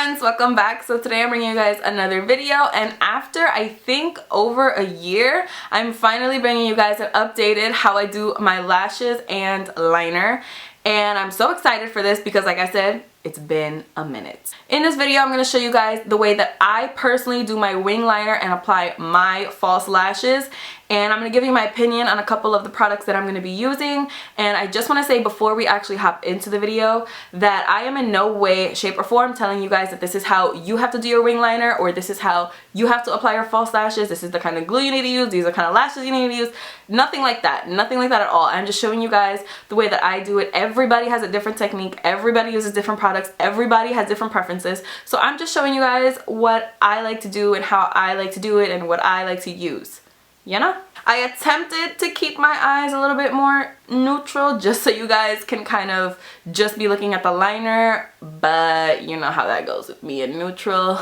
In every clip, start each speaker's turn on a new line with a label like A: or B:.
A: friends, welcome back. So today I'm bringing you guys another video, and after I think over a year, I'm finally bringing you guys an updated how I do my lashes and liner. And I'm so excited for this because, like I said, it's been a minute. In this video, I'm going to show you guys the way that I personally do my wing liner and apply my false lashes. And I'm going to give you my opinion on a couple of the products that I'm going to be using. And I just want to say before we actually hop into the video that I am in no way, shape, or form telling you guys that this is how you have to do your wing liner, or this is how you have to apply your false lashes. This is the kind of glue you need to use. These are the kind of lashes you need to use. Nothing like that. Nothing like that at all. I'm just showing you guys the way that I do it. Everybody has a different technique. Everybody uses different products. Everybody has different preferences. So I'm just showing you guys what I like to do and how I like to do it and what I like to use. You know? I attempted to keep my eyes a little bit more neutral just so you guys can kind of just be looking at the liner, but you know how that goes with me and neutral.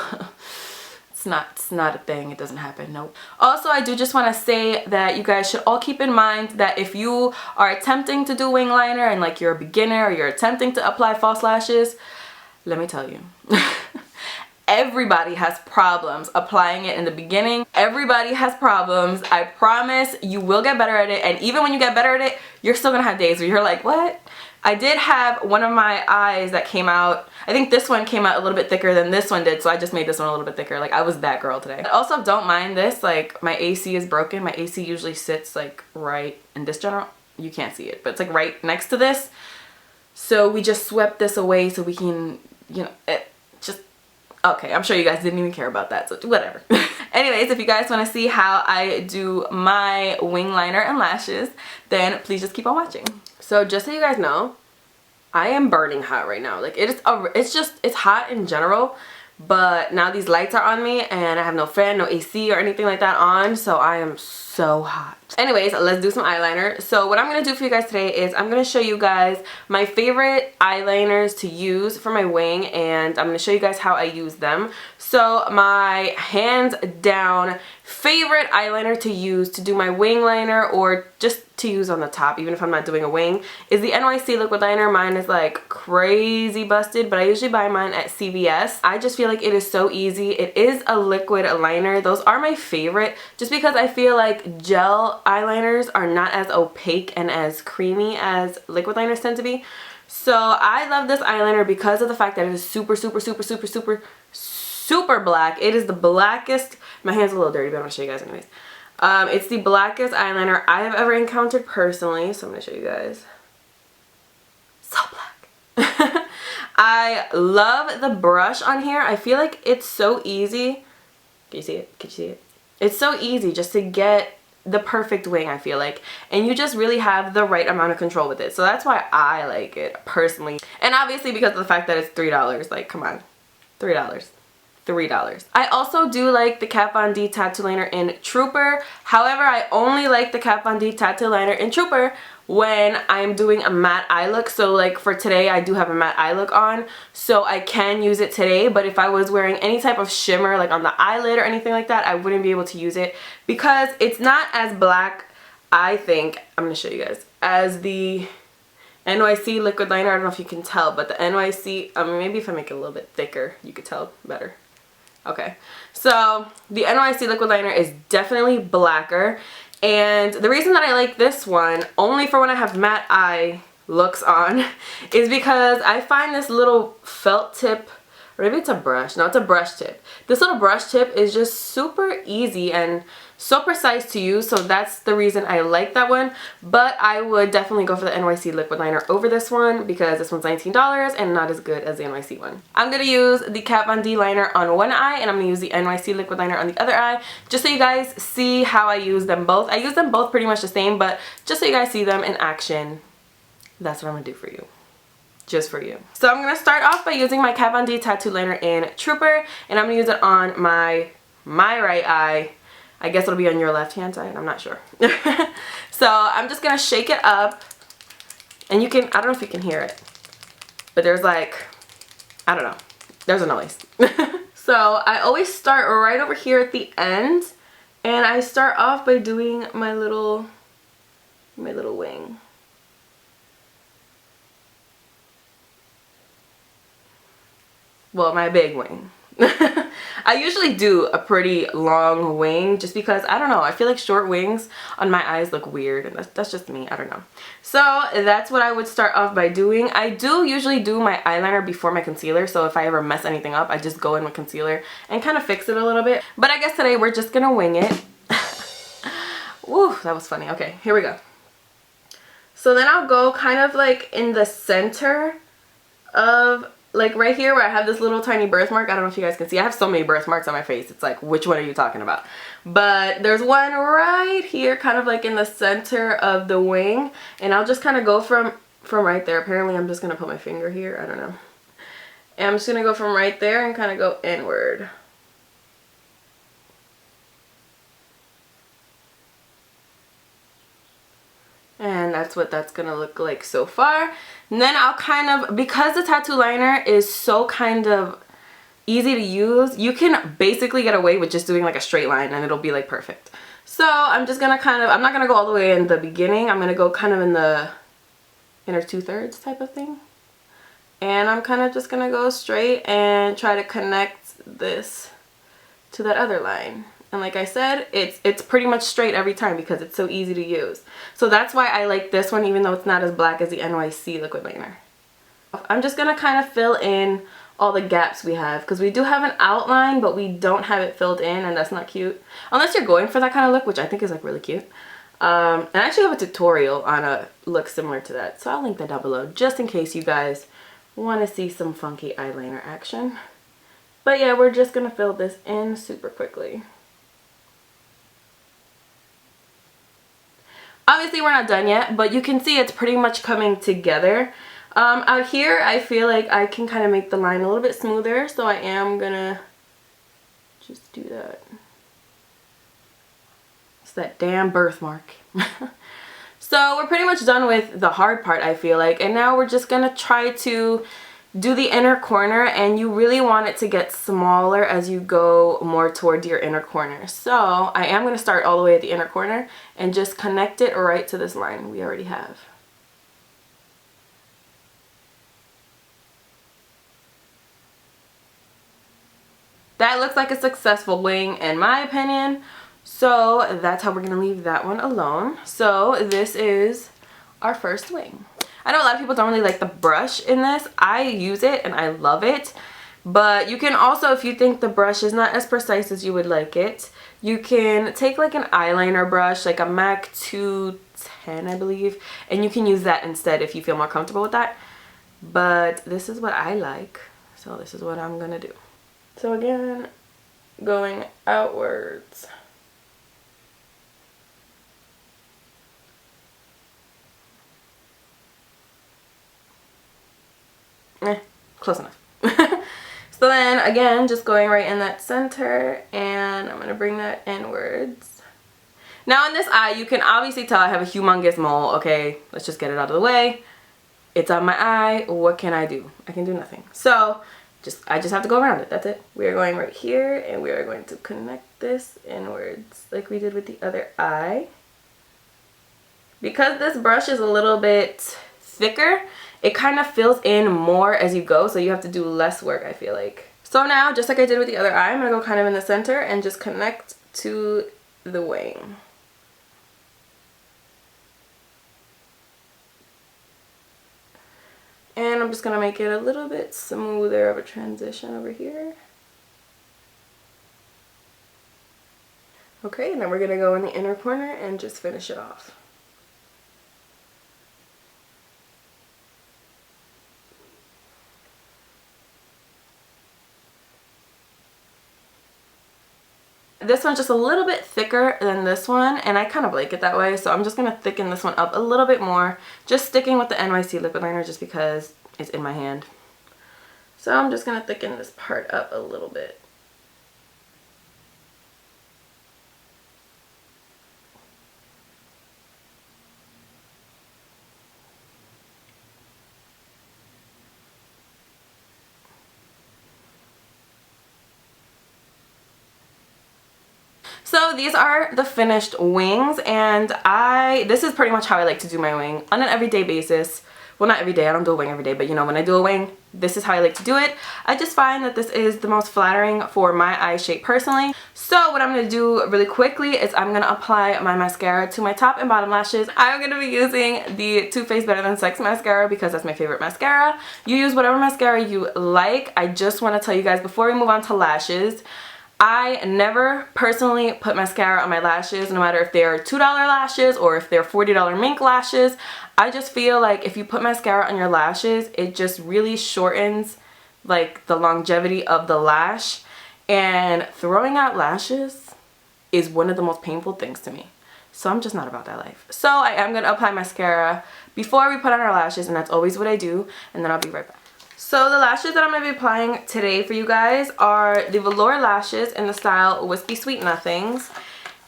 A: It's not a thing. It doesn't happen. Nope. Also, I do just want to say that you guys should all keep in mind that if you are attempting to do wing liner and like you're a beginner or you're attempting to apply false lashes, let me tell you. Everybody has problems applying it in the beginning. Everybody has problems. I promise you will get better at it. And even when you get better at it, you're still gonna have days where you're like, what? I did have one of my eyes that came out. I think this one came out a little bit thicker than this one did, so I just made this one a little bit thicker. Like, I was that girl today. Also, don't mind this. Like, my AC is broken. My AC usually sits like right in this general. You can't see it, but it's like right next to this. So we just swept this away so we can, you know, okay, I'm sure you guys didn't even care about that, so whatever. Anyways, if you guys want to see how I do my wing liner and lashes, then please just keep on watching. So just so you guys know, I am burning hot right now. Like, it's hot in general, but now these lights are on me and I have no fan, no AC or anything like that on, so I am so hot. Anyways, let's do some eyeliner. So what I'm going to do for you guys today is I'm going to show you guys my favorite eyeliners to use for my wing, and I'm going to show you guys how I use them. So my hands down favorite eyeliner to use to do my wing liner, or just to use on the top even if I'm not doing a wing, is the NYC Liquid Liner. Mine is like crazy busted, but I usually buy mine at CVS. I just feel like it is so easy. It is a liquid liner. Those are my favorite just because I feel like gel eyeliners are not as opaque and as creamy as liquid liners tend to be. So I love this eyeliner because of the fact that it is super black. It is the blackest. My hand's a little dirty, but I'm gonna show you guys anyways. It's the blackest eyeliner I have ever encountered personally, so I'm gonna show you guys. So black. I love the brush on here. I feel like it's so easy. Can you see it? Can you see it? It's so easy just to get the perfect wing, I feel like, and you just really have the right amount of control with it. So that's why I like it personally, and obviously because of the fact that it's $3. Like, come on, $3. I also do like the Kat Von D tattoo liner in Trooper. However, I only like the Kat Von D tattoo liner in Trooper when I'm doing a matte eye look. So like for today, I do have a matte eye look on, so I can use it today. But if I was wearing any type of shimmer like on the eyelid or anything like that, I wouldn't be able to use it because it's not as black, I think, I'm gonna show you guys, as the NYC Liquid Liner. I don't know if you can tell, but the NYC, maybe if I make it a little bit thicker, you could tell better. Okay, so the NYC Liquid Liner is definitely blacker, and the reason that I like this one, only for when I have matte eye looks on, is because I find this little felt tip, or maybe it's a brush, no, it's a brush tip. This little brush tip is just super easy and so precise to use, so that's the reason I like that one. But I would definitely go for the NYC Liquid Liner over this one because this one's $19 and not as good as the NYC one. I'm going to use the Kat Von D liner on one eye, and I'm going to use the NYC Liquid Liner on the other eye, just so you guys see how I use them both. I use them both pretty much the same, but just so you guys see them in action, that's what I'm going to do for you. Just for you. So I'm going to start off by using my Kat Von D tattoo liner in Trooper, and I'm going to use it on my right eye. I guess it'll be on your left hand side, I'm not sure. So I'm just gonna shake it up, and you can, I don't know if you can hear it, but there's like, I don't know, there's a noise. So I always start right over here at the end, and I start off by doing my little wing. Well, my big wing. I usually do a pretty long wing just because, I don't know, I feel like short wings on my eyes look weird, and that's just me, I don't know. So that's what I would start off by doing. I do usually do my eyeliner before my concealer, so if I ever mess anything up, I just go in with concealer and kind of fix it a little bit. But I guess today we're just gonna wing it. Woo, that was funny. Okay, here we go. So then I'll go kind of like in the center of, like right here where I have this little tiny birthmark. I don't know if you guys can see. I have so many birthmarks on my face. It's like, which one are you talking about? But there's one right here, kind of like in the center of the wing. And I'll just kind of go from right there. Apparently I'm just going to put my finger here. I don't know. And I'm just going to go from right there and kind of go inward. And that's what that's gonna look like so far. And then I'll kind of, because the tattoo liner is so kind of easy to use, you can basically get away with just doing like a straight line and it'll be like perfect. So I'm just gonna kind of, I'm not gonna go all the way in the beginning. I'm gonna go kind of in the inner 2/3 type of thing. And I'm kind of just gonna go straight and try to connect this to that other line. And like I said, it's pretty much straight every time because it's so easy to use. So that's why I like this one, even though it's not as black as the NYC Liquid Liner. I'm just going to kind of fill in all the gaps we have, because we do have an outline, but we don't have it filled in, and that's not cute. Unless you're going for that kind of look, which I think is like really cute. And I actually have a tutorial on a look similar to that, so I'll link that down below just in case you guys want to see some funky eyeliner action. But yeah, we're just going to fill this in super quickly. Obviously we're not done yet, but you can see it's pretty much coming together. Out here I feel like I can kind of make the line a little bit smoother, so I am gonna just do that. It's that damn birthmark. So we're pretty much done with the hard part, I feel like, and now we're just gonna try to do the inner corner, and you really want it to get smaller as you go more towards your inner corner. So I am going to start all the way at the inner corner and just connect it right to this line we already have. That looks like a successful wing in my opinion. So that's how we're going to leave that one alone. So this is our first wing. I know a lot of people don't really like the brush in this. I use it and I love it. But you can also, if you think the brush is not as precise as you would like it, you can take like an eyeliner brush, like a MAC 210 I believe, and you can use that instead if you feel more comfortable with that. But this is what I like, so this is what I'm gonna do. So again, going outwards. Close enough. So then again, just going right in that center, and I'm gonna bring that inwards. Now in this eye, you can obviously tell I have a humongous mole. Okay, let's just get it out of the way. It's on my eye. What can I do? I can do nothing. So I just have to go around it. That's it. We are going right here, and we are going to connect this inwards like we did with the other eye. Because this brush is a little bit thicker, it kind of fills in more as you go, so you have to do less work, I feel like. So now, just like I did with the other eye, I'm going to go kind of in the center and just connect to the wing. And I'm just going to make it a little bit smoother of a transition over here. Okay, and then we're going to go in the inner corner and just finish it off. This one's just a little bit thicker than this one, and I kind of like it that way, so I'm just going to thicken this one up a little bit more, just sticking with the NYC Liquid Liner just because it's in my hand. So I'm just going to thicken this part up a little bit. So these are the finished wings, and this is pretty much how I like to do my wing on an everyday basis. Well, not every day, I don't do a wing every day, but you know, when I do a wing, this is how I like to do it. I just find that this is the most flattering for my eye shape personally. So what I'm going to do really quickly is I'm going to apply my mascara to my top and bottom lashes. I'm going to be using the Too Faced Better Than Sex mascara because that's my favorite mascara. You use whatever mascara you like. I just want to tell you guys before we move on to lashes, I never personally put mascara on my lashes, no matter if they're $2 lashes or if they're $40 mink lashes. I just feel like if you put mascara on your lashes, it just really shortens like the longevity of the lash. And throwing out lashes is one of the most painful things to me. So I'm just not about that life. So I am going to apply mascara before we put on our lashes, and that's always what I do. And then I'll be right back. So the lashes that I'm going to be applying today for you guys are the Velour lashes in the style Whispie Sweet Nothings.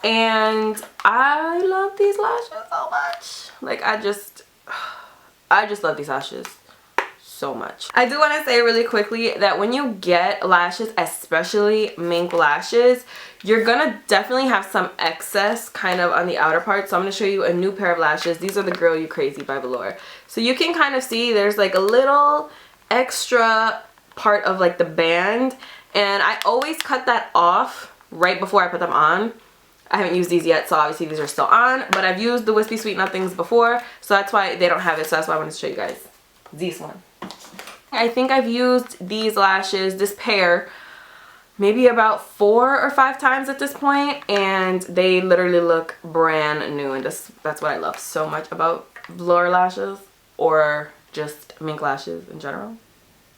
A: And I love these lashes so much. Like I just love these lashes so much. I do want to say really quickly that when you get lashes, especially mink lashes, you're gonna definitely have some excess kind of on the outer part. So I'm going to show you a new pair of lashes. These are the Girl You Crazy by Velour. So you can kind of see there's like a little extra part of like the band, and I always cut that off right before I put them on. I haven't used these yet, so obviously these are still on, but I've used the Whispie Sweet Nothings before, so that's why they don't have it. So that's why I wanted to show you guys this one. I think I've used these lashes, this pair, maybe about 4 or 5 times at this point, and they literally look brand new. And that's what I love so much about Velour lashes, or just mink lashes in general,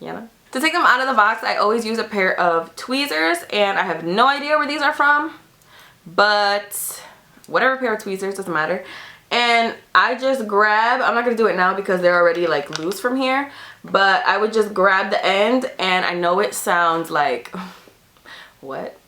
A: you know? To take them out of the box, I always use a pair of tweezers, and I have no idea where these are from, but whatever pair of tweezers, doesn't matter. And I just grab, I'm not going to do it now because they're already like loose from here, but I would just grab the end, and I know it sounds like, what?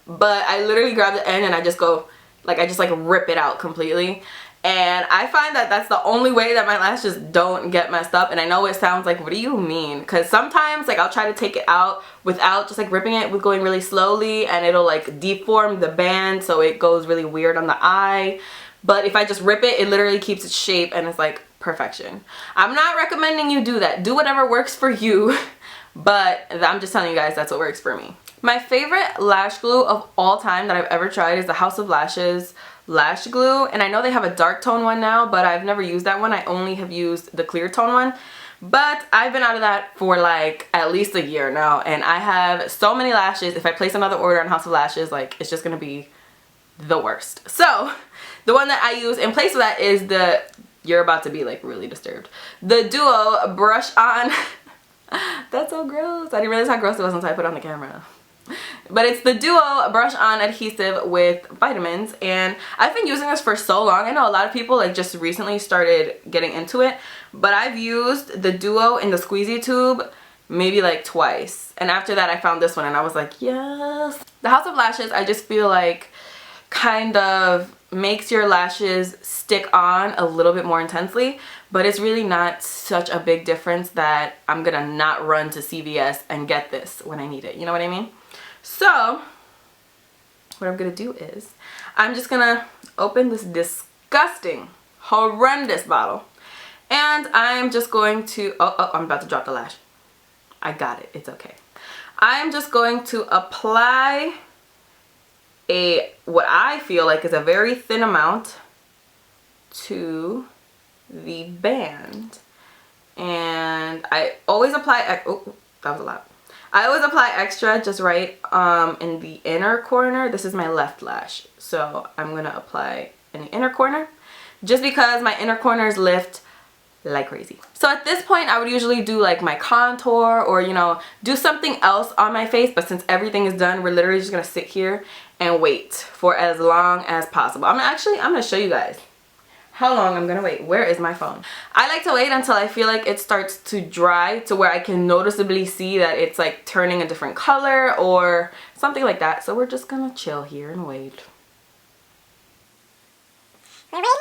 A: But I literally grab the end and I just go, like I just like rip it out completely. And I find that that's the only way that my lashes don't get messed up. And I know it sounds like, what do you mean? Because sometimes like I'll try to take it out without just like ripping it, with going really slowly, and it'll like deform the band so it goes really weird on the eye. But if I just rip it, it literally keeps its shape and it's like perfection. I'm not recommending you do that. Do whatever works for you. But I'm just telling you guys that's what works for me. My favorite lash glue of all time that I've ever tried is the House of Lashes lash glue, and I know they have a dark tone one now, but I've never used that one. I only have used the clear tone one, but I've been out of that for like at least a year now, and I have so many lashes. If I place another order on House of Lashes, like it's just gonna be the worst. So the one that I use in place of that is the, you're about to be like really disturbed, the Duo Brush On. That's so gross. I didn't realize how gross it was until I put it on the camera. But it's the Duo Brush On Adhesive with vitamins, and I've been using this for so long. I know a lot of people like just recently started getting into it, but I've used the Duo in the squeezy tube maybe like twice, and after that I found this one and I was like, yes. The House of Lashes, I just feel like kind of makes your lashes stick on a little bit more intensely, but it's really not such a big difference that I'm gonna not run to CVS and get this when I need it, you know what I mean? So what I'm gonna do is I'm just gonna open this disgusting, horrendous bottle, and I'm just going to, I'm about to drop the lash. I got it, it's okay. I'm just going to apply what I feel like is a very thin amount to the band, and I always apply, oh, that was a lot. I always apply extra just right in the inner corner. This is my left lash, so I'm gonna apply in the inner corner just because my inner corners lift like crazy. So at this point I would usually do like my contour, or you know, do something else on my face, but since everything is done, we're literally just gonna sit here and wait for as long as possible. I'm gonna show you guys how long I'm gonna wait. Where is my phone? I like to wait until I feel like it starts to dry, to where I can noticeably see that it's like turning a different color or something like that. So we're just gonna chill here and wait.
B: We're waiting.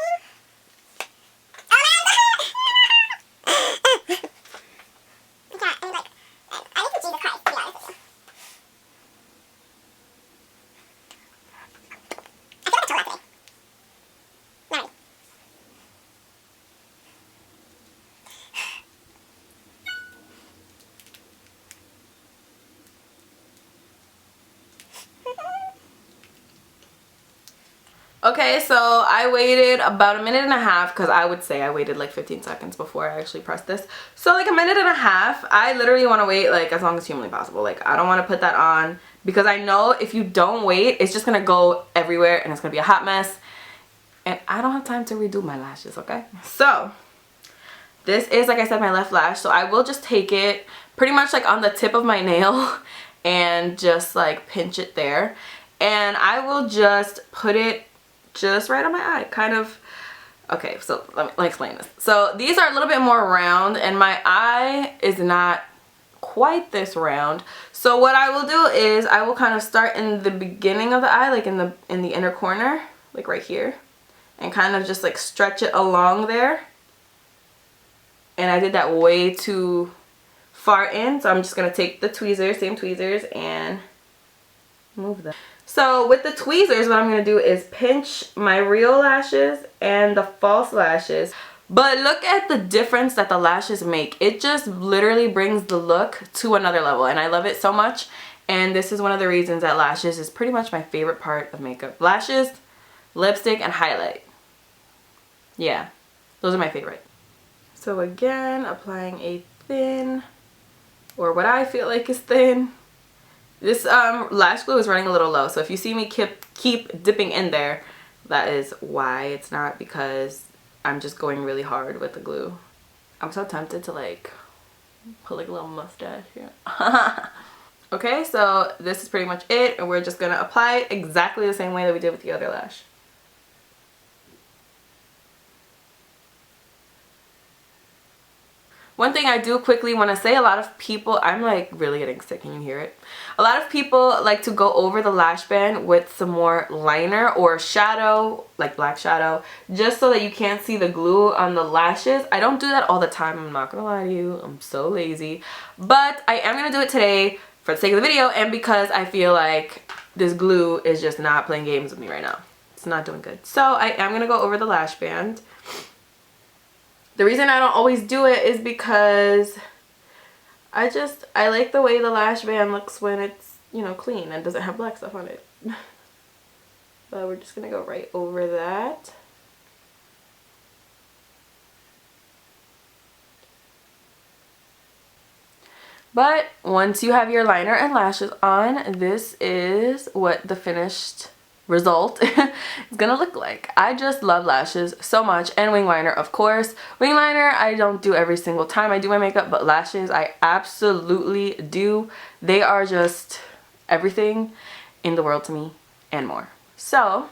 A: Okay, so I waited about a minute and a half, because I would say I waited like 15 seconds before I actually pressed this. So like a minute and a half. I literally want to wait like as long as humanly possible. Like I don't want to put that on, because I know if you don't wait, it's just going to go everywhere and it's going to be a hot mess. And I don't have time to redo my lashes, okay? So this is, like I said, my left lash. So I will just take it pretty much like on the tip of my nail and just like pinch it there. And I will just put it just right on my eye, kind of. Okay, so let me explain this. So these are a little bit more round and my eye is not quite this round. So what I will do is I will kind of start in the beginning of the eye, like in the inner corner, like right here, and kind of just like stretch it along there. And I did that way too far in, so I'm just gonna take the tweezers, same tweezers, and move them. So with the tweezers, what I'm going to do is pinch my real lashes and the false lashes. But look at the difference that the lashes make. It just literally brings the look to another level. And I love it so much. And this is one of the reasons that lashes is pretty much my favorite part of makeup. Lashes, lipstick, and highlight. Yeah, those are my favorite. So again, applying a thin, or what I feel like is thin. This lash glue is running a little low, so if you see me keep dipping in there, that is why. It's not because I'm just going really hard with the glue. I'm so tempted to like put like a little mustache here. Okay, so this is pretty much it, and we're just gonna apply it exactly the same way that we did with the other lash. One thing I do quickly want to say, a lot of people, I'm like really getting sick, can you hear it? A lot of people like to go over the lash band with some more liner or shadow, like black shadow, just so that you can't see the glue on the lashes. I don't do that all the time, I'm not gonna lie to you, I'm so lazy. But I am gonna do it today for the sake of the video and because I feel like this glue is just not playing games with me right now. It's not doing good. So I am gonna go over the lash band. The reason I don't always do it is because I like the way the lash band looks when it's, you know, clean and doesn't have black stuff on it. But we're just gonna go right over that. But once you have your liner and lashes on, this is what the finished result is gonna look like. I just love lashes so much, and wing liner, of course. Wing liner I don't do every single time I do my makeup, but lashes I absolutely do. They are just everything in the world to me and more. So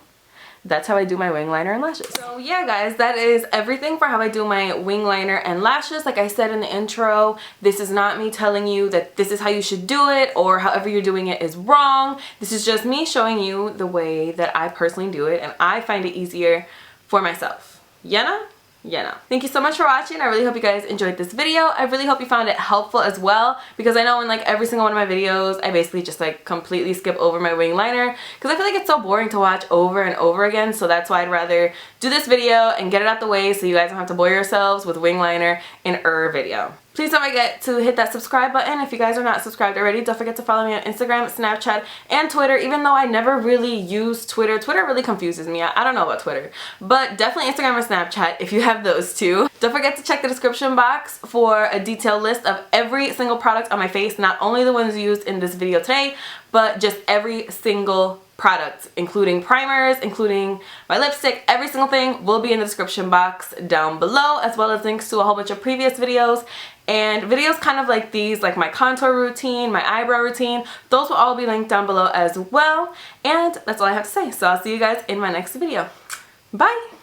A: that's how I do my wing liner and lashes. So yeah guys, that is everything for how I do my wing liner and lashes. Like I said in the intro, this is not me telling you that this is how you should do it or however you're doing it is wrong. This is just me showing you the way that I personally do it and I find it easier for myself. You know? Yeah, no. Thank you so much for watching. I really hope you guys enjoyed this video. I really hope you found it helpful as well, because I know in like every single one of my videos I basically just like completely skip over my wing liner because I feel like it's so boring to watch over and over again. So that's why I'd rather do this video and get it out the way so you guys don't have to bore yourselves with wing liner in a video. Please don't forget to hit that subscribe button. If you guys are not subscribed already, don't forget to follow me on Instagram, Snapchat, and Twitter. Even though I never really use Twitter. Twitter really confuses me. I don't know about Twitter. But definitely Instagram or Snapchat if you have those two. Don't forget to check the description box for a detailed list of every single product on my face. Not only the ones used in this video today, but just every single product, including primers, including my lipstick. Every single thing will be in the description box down below, as well as links to a whole bunch of previous videos and videos kind of like these, like my contour routine, my eyebrow routine. Those will all be linked down below as well. And that's all I have to say. So I'll see you guys in my next video. Bye!